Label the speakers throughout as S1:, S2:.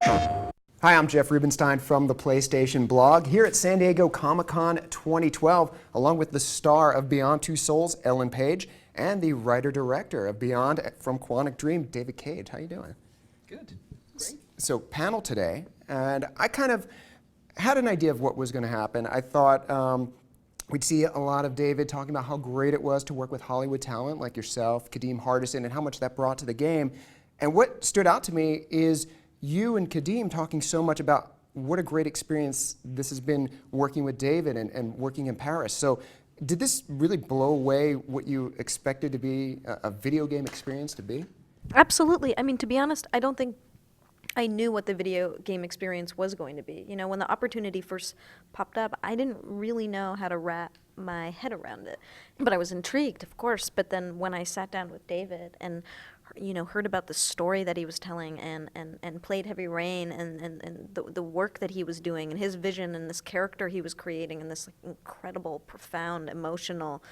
S1: Hi, I'm Jeff Rubenstein from the PlayStation blog here at San Diego Comic-Con 2012, along with the star of Beyond Two Souls, Ellen Page, and the writer-director of Beyond from Quantic Dream, David Cage. How you doing?
S2: Good. Great.
S1: So, panel today, and I kind of had an idea of what was going to happen. I thought we'd see a lot of David talking about how great it was to work with Hollywood talent like yourself, Kadeem Hardison, and how much that brought to the game. And what stood out to me is you and Kadeem talking so much about what a great experience this has been working with David and working in Paris. So did this really blow away what you expected to be a video game experience to be?
S3: Absolutely. I mean, to be honest, I don't think I knew what the video game experience was going to be. You know, when the opportunity first popped up, I didn't really know how to wrap my head around it. But I was intrigued, of course. But then when I sat down with David and, you know, heard about the story that he was telling and played Heavy Rain and the work that he was doing and his vision and this character he was creating and this incredible, profound, emotional,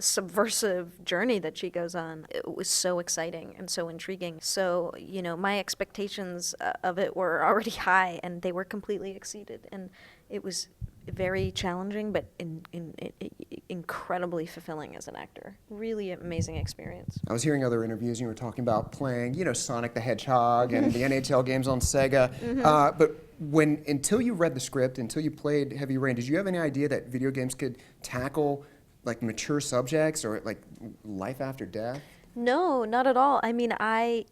S3: subversive journey that she goes on, it was so exciting and so intriguing. So, you know, my expectations of it were already high and they were completely exceeded. And it was very challenging, but incredibly fulfilling as an actor. Really amazing experience.
S1: I was hearing other interviews, and you were talking about playing, you know, Sonic the Hedgehog and the NHL games on Sega. But until you read the script, until you played Heavy Rain, did you have any idea that video games could tackle like mature subjects or like life after death?
S3: No, not at all. I mean, I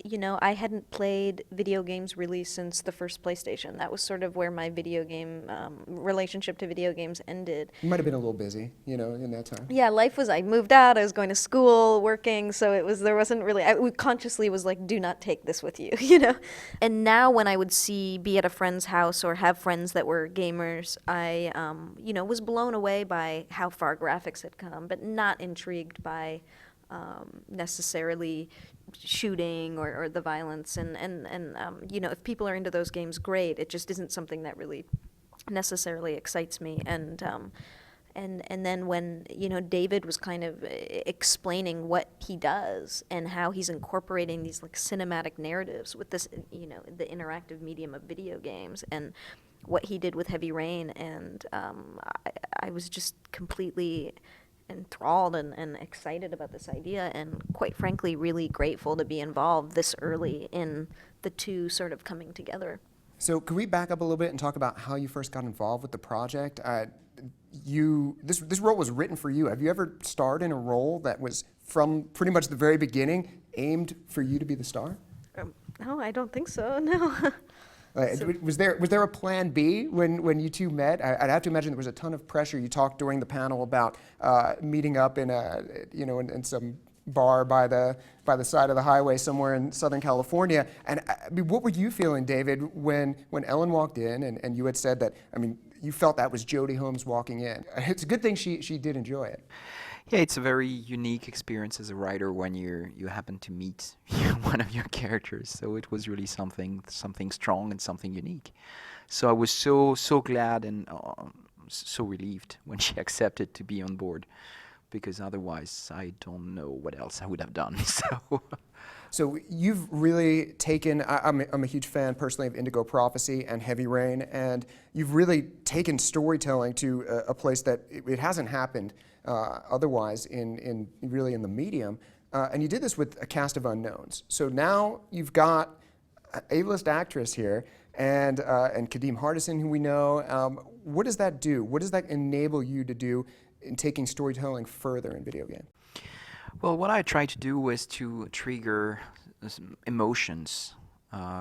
S3: hadn't played video games really since the first PlayStation. That was sort of where my video game relationship to video games ended.
S1: You might have been a little busy, you know, in that time.
S3: Yeah, I moved out, I was going to school, working, so there wasn't really, I consciously was like, do not take this with you, you know? And now when I would be at a friend's house or have friends that were gamers, I, was blown away by how far graphics had come, but not intrigued by necessarily shooting or the violence and if people are into those games, great. It just isn't something that really necessarily excites me. And then when David was kind of explaining what he does and how he's incorporating these like cinematic narratives with this the interactive medium of video games and what he did with Heavy Rain, and I was just completely enthralled and excited about this idea, and quite frankly really grateful to be involved this early in the two sort of coming together.
S1: So can we back up a little bit and talk about how you first got involved with the project? This role was written for you. Have you ever starred in a role that was from pretty much the very beginning aimed for you to be the star?
S3: No, I don't think so, no.
S1: Was there a plan B when you two met? I'd have to imagine there was a ton of pressure. You talked during the panel about meeting up in in some bar by the side of the highway somewhere in Southern California. And I mean, what were you feeling, David, when Ellen walked in and you had said that? I mean, you felt that was Jodie Holmes walking in. It's a good thing she did enjoy it.
S2: Yeah, it's a very unique experience as a writer when you happen to meet one of your characters. So it was really something strong and something unique. So I was so glad and so relieved when she accepted to be on board, because otherwise I don't know what else I would have done.
S1: So you've really taken, I'm a huge fan personally of Indigo Prophecy and Heavy Rain, and you've really taken storytelling to a place that it hasn't happened otherwise in the medium. And you did this with a cast of unknowns. So now you've got an A-list actress here and Kadeem Hardison, who we know. What does that do? What does that enable you to do in taking storytelling further in video game?
S2: Well, what I tried to do was to trigger emotions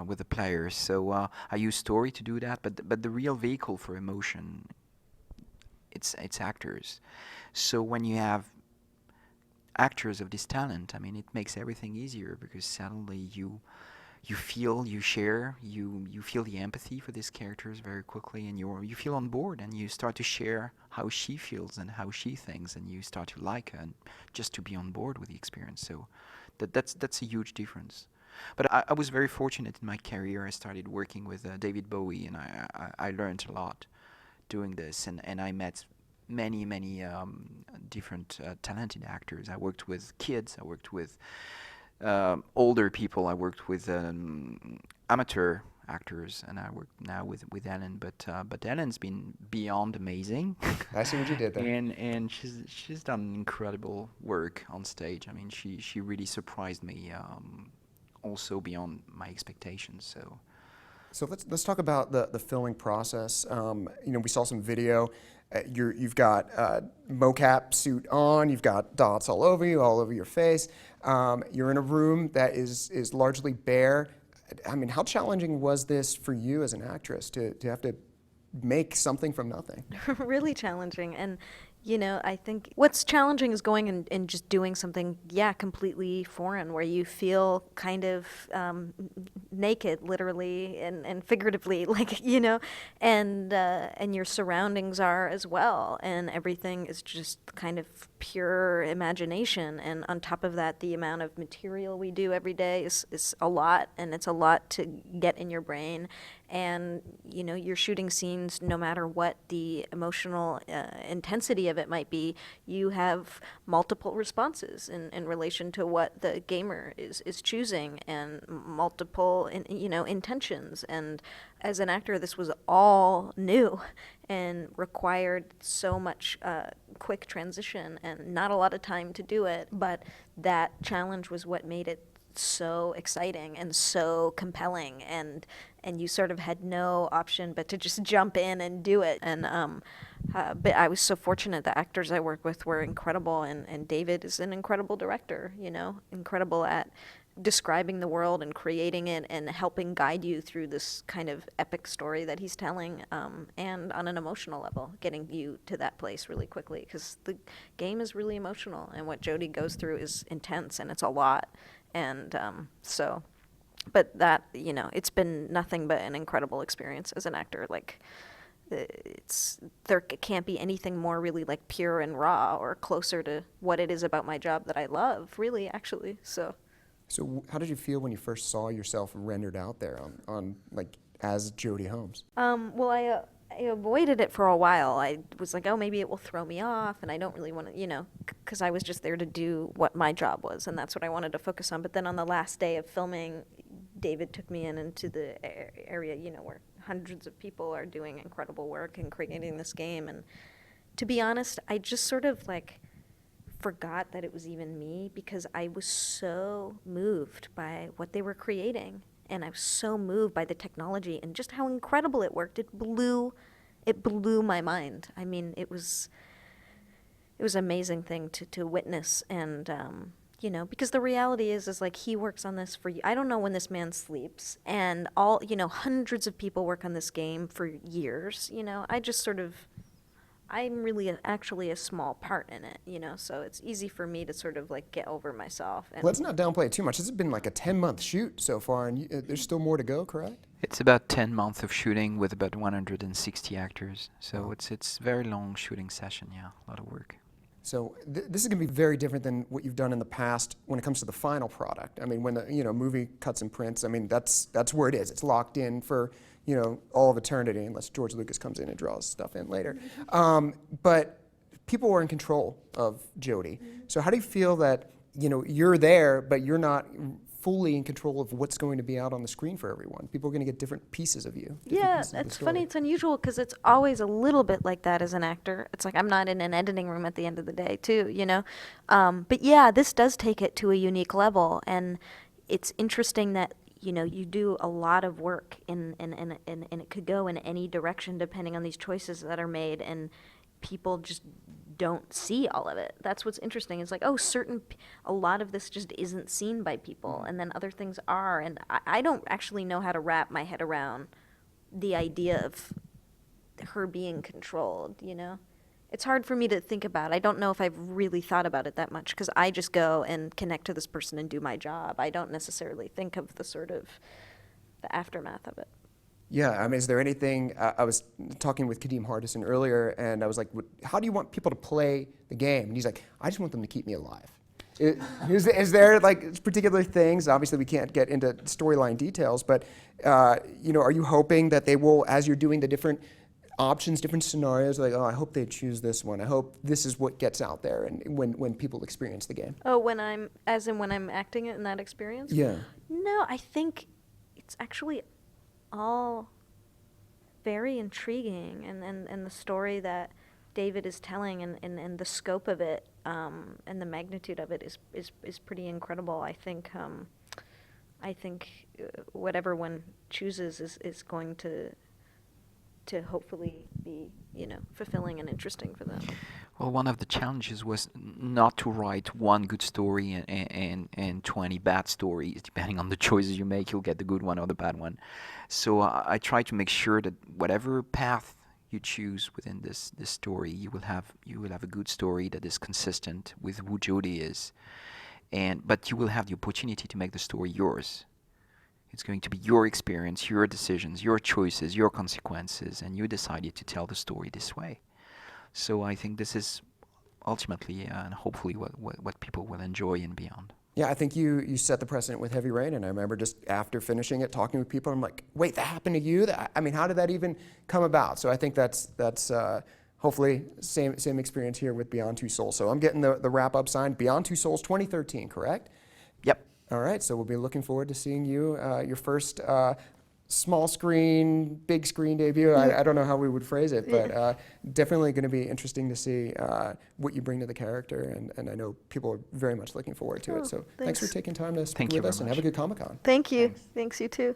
S2: with the players. So I use story to do that, but the real vehicle for emotion, it's actors. So when you have actors of this talent, I mean, it makes everything easier, because suddenly you feel, you share, you feel the empathy for these characters very quickly, and you feel on board, and you start to share how she feels and how she thinks, and you start to like her and just to be on board with the experience. So that's a huge difference. But I was very fortunate in my career. I started working with David Bowie, and I learned a lot doing this, and I met many different talented actors. I worked with kids, I worked with older people, I worked with amateur actors, and I work now with Ellen. But Ellen's been beyond amazing.
S1: I see what you did there.
S2: And she's done incredible work on stage. I mean, she really surprised me, also beyond my expectations. So.
S1: So let's talk about the filming process. We saw some video. You've got mocap suit on. You've got dots all over you, all over your face. You're in a room that is largely bare. I mean, how challenging was this for you as an actress to have to make something from nothing?
S3: Really challenging. And, I think what's challenging is going and just doing something, completely foreign, where you feel kind of naked, literally and figuratively, and your surroundings are as well. And everything is just kind of pure imagination. And on top of that, the amount of material we do every day is a lot, and it's a lot to get in your brain. And, you're shooting scenes no matter what the emotional intensity of it might be, you have multiple responses in relation to what the gamer is choosing, and multiple, intentions. And as an actor, this was all new and required so much quick transition and not a lot of time to do it. But that challenge was what made it so exciting and so compelling, and you sort of had no option but to just jump in and do it. And but I was so fortunate. The actors I worked with were incredible, and David is an incredible director, incredible at describing the world and creating it and helping guide you through this kind of epic story that he's telling, and on an emotional level, getting you to that place really quickly, because the game is really emotional, and what Jodie goes through is intense, and it's a lot. And but that, it's been nothing but an incredible experience as an actor. There can't be anything more really pure and raw or closer to what it is about my job that I love, really, actually. So
S1: how did you feel when you first saw yourself rendered out there on as Jodie Holmes?
S3: Well, I avoided it for a while. I was like, oh, maybe it will throw me off, and I don't really want to, because I was just there to do what my job was, and that's what I wanted to focus on. But then on the last day of filming, David took me into the area, where hundreds of people are doing incredible work and creating this game. And to be honest, I just sort of forgot that it was even me, because I was so moved by what they were creating. And I was so moved by the technology and just how incredible it worked. It blew my mind. I mean, it was an amazing thing to witness. And because the reality is he works on this for you. I don't know when this man sleeps, and all hundreds of people work on this game for years. I just sort of, I'm really actually a small part in it, so it's easy for me to sort of get over myself. And
S1: Let's not downplay it too much. This has been a 10-month shoot so far, and there's still more to go, correct?
S2: It's about 10 months of shooting with about 160 actors. So it's very long shooting session, a lot of work.
S1: So this is going to be very different than what you've done in the past when it comes to the final product. I mean, when the movie cuts and prints, I mean, that's where it is. It's locked in for all of eternity, unless George Lucas comes in and draws stuff in later. But people were in control of Jodie. So how do you feel that you're there, but you're not fully in control of what's going to be out on the screen for everyone? People are going to get different pieces of you.
S3: Yeah, it's funny. It's unusual because it's always a little bit like that as an actor. It's I'm not in an editing room at the end of the day, too, But yeah, this does take it to a unique level, and it's interesting that you do a lot of work, and it could go in any direction depending on these choices that are made, and people just don't see all of it. That's what's interesting. It's a lot of this just isn't seen by people, and then other things are, and I don't actually know how to wrap my head around the idea of her being controlled, It's hard for me to think about. I don't know if I've really thought about it that much, because I just go and connect to this person and do my job. I don't necessarily think of the sort of the aftermath of it.
S1: Yeah, I mean, is there anything, I was talking with Kadeem Hardison earlier, and I was like, how do you want people to play the game? And he's like, I just want them to keep me alive. Is there particular things, obviously we can't get into storyline details, but are you hoping that they will, as you're doing the different options, different scenarios, I hope they choose this one. I hope this is what gets out there and when people experience the game.
S3: Oh, when I'm acting it in that experience?
S1: Yeah.
S3: No, I think it's actually all very intriguing, and the story that David is telling, and the scope of it, and the magnitude of it is pretty incredible. I think whatever one chooses is going to hopefully be, fulfilling and interesting for them.
S2: Well, one of the challenges was not to write one good story and 20 bad stories. Depending on the choices you make, you'll get the good one or the bad one. So I try to make sure that whatever path you choose within this story, you will have a good story that is consistent with who Jodie is, but you will have the opportunity to make the story yours. It's going to be your experience, your decisions, your choices, your consequences, and you decided to tell the story this way. So I think this is ultimately and hopefully what people will enjoy and beyond.
S1: Yeah, I think you set the precedent with Heavy Rain, and I remember just after finishing it, talking with people, I'm like, wait, that happened to you? I mean, how did that even come about? So I think that's hopefully same experience here with Beyond Two Souls. So I'm getting the wrap-up signed, Beyond Two Souls 2013, correct?
S2: Yep.
S1: All right, so we'll be looking forward to seeing you, your first small screen, big screen debut. I don't know how we would phrase it, but definitely going to be interesting to see what you bring to the character, and I know people are very much looking forward to it. So thanks for taking time to speak with us, and have a good Comic-Con.
S3: Thank you. Thanks, you too.